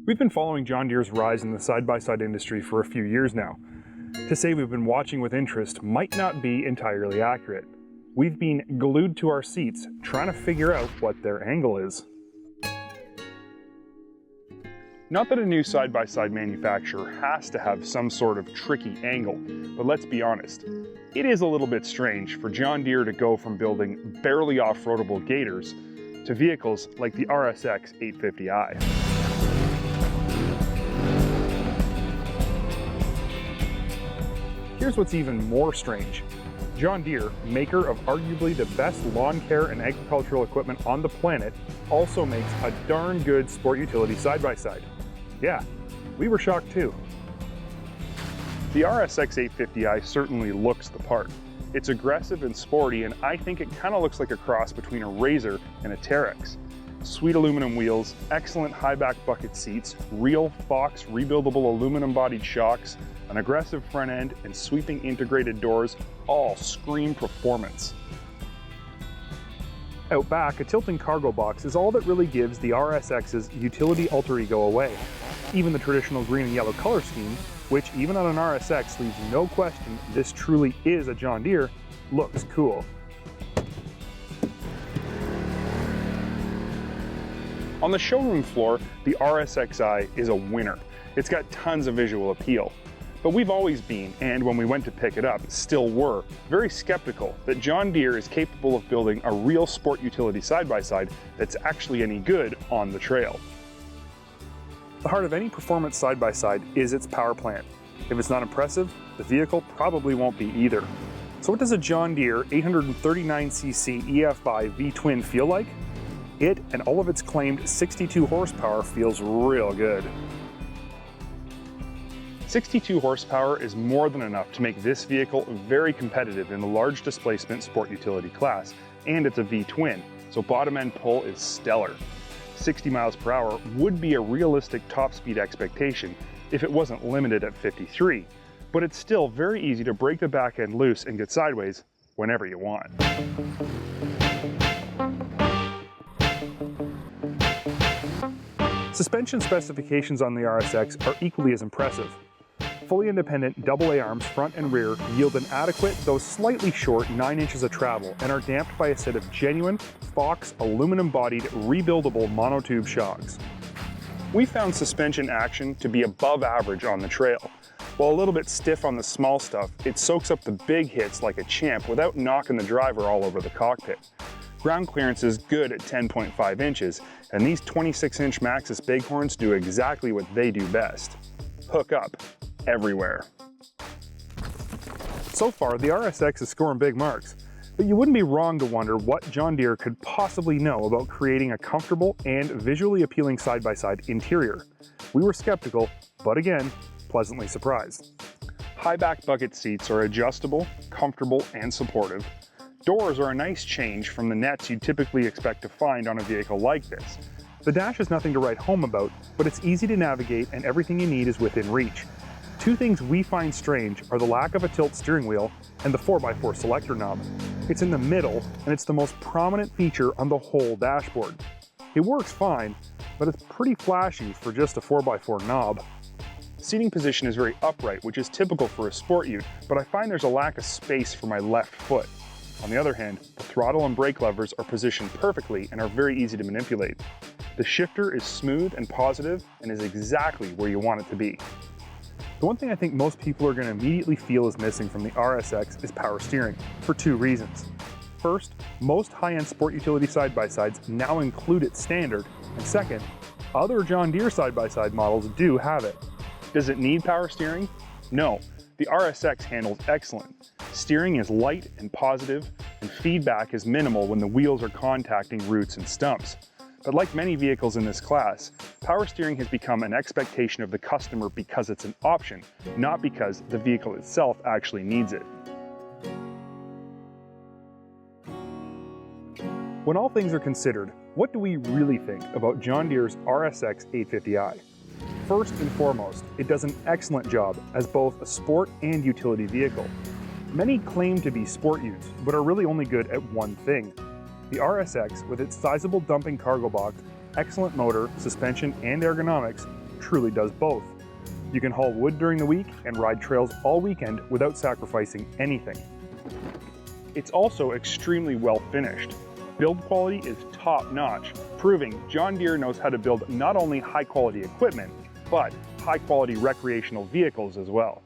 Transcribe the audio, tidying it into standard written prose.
We've been following John Deere's rise in the side-by-side industry for a few years now. To say we've been watching with interest might not be entirely accurate. We've been glued to our seats trying to figure out what their angle is. Not that a new side-by-side manufacturer has to have some sort of tricky angle, but let's be honest, it is a little bit strange for John Deere to go from building barely off-roadable gators to vehicles like the RSX 850i. Here's what's even more strange. John Deere, maker of arguably the best lawn care and agricultural equipment on the planet, also makes a darn good sport utility side-by-side. Yeah, we were shocked too. The RSX 850i certainly looks the part. It's aggressive and sporty, and I think it kind of looks like a cross between a Razor and a Terex. Sweet aluminum wheels, excellent high-back bucket seats, real Fox rebuildable aluminum-bodied shocks, an aggressive front end, and sweeping integrated doors all scream performance. Out back, a tilting cargo box is all that really gives the RSX's utility alter ego away. Even the traditional green and yellow color scheme, which even on an RSX leaves no question this truly is a John Deere, looks cool. On the showroom floor, the RSXi is a winner. It's got tons of visual appeal. But we've always been, and when we went to pick it up, still were, very skeptical that John Deere is capable of building a real sport utility side-by-side that's actually any good on the trail. The heart of any performance side-by-side is its power plant. If it's not impressive, the vehicle probably won't be either. So what does a John Deere 839cc EFI V-twin feel like? It and all of its claimed 62 horsepower feels real good. 62 horsepower is more than enough to make this vehicle very competitive in the large displacement sport utility class, and it's a V-twin, so bottom end pull is stellar. 60 miles per hour would be a realistic top speed expectation if it wasn't limited at 53, but it's still very easy to break the back end loose and get sideways whenever you want. Suspension specifications on the RSX are equally as impressive. Fully independent AA arms front and rear yield an adequate, though slightly short, 9 inches of travel and are damped by a set of genuine Fox aluminum-bodied rebuildable monotube shocks. We found suspension action to be above average on the trail. While a little bit stiff on the small stuff, it soaks up the big hits like a champ without knocking the driver all over the cockpit. Ground clearance is good at 10.5 inches, and these 26-inch Maxxis Bighorns do exactly what they do best: hook up everywhere. So far, the RSX is scoring big marks, but you wouldn't be wrong to wonder what John Deere could possibly know about creating a comfortable and visually appealing side-by-side interior. We were skeptical, but again, pleasantly surprised. High-back bucket seats are adjustable, comfortable, and supportive. Doors are a nice change from the nets you'd typically expect to find on a vehicle like this. The dash is nothing to write home about, but it's easy to navigate and everything you need is within reach. Two things we find strange are the lack of a tilt steering wheel and the 4x4 selector knob. It's in the middle, and it's the most prominent feature on the whole dashboard. It works fine, but it's pretty flashy for just a 4x4 knob. Seating position is very upright, which is typical for a sport ute, but I find there's a lack of space for my left foot. On the other hand, the throttle and brake levers are positioned perfectly and are very easy to manipulate. The shifter is smooth and positive and is exactly where you want it to be. The one thing I think most people are going to immediately feel is missing from the RSX is power steering, for two reasons. First, most high-end sport utility side-by-sides now include it standard, and second, other John Deere side-by-side models do have it. Does it need power steering? No, the RSX handles excellent. Steering is light and positive, and feedback is minimal when the wheels are contacting roots and stumps. But like many vehicles in this class, power steering has become an expectation of the customer because it's an option, not because the vehicle itself actually needs it. When all things are considered, what do we really think about John Deere's RSX 850i? First and foremost, it does an excellent job as both a sport and utility vehicle. Many claim to be sport utes, but are really only good at one thing. The RSX, with its sizable dumping cargo box, excellent motor, suspension, and ergonomics, truly does both. You can haul wood during the week and ride trails all weekend without sacrificing anything. It's also extremely well finished. Build quality is top-notch, proving John Deere knows how to build not only high-quality equipment, but high-quality recreational vehicles as well.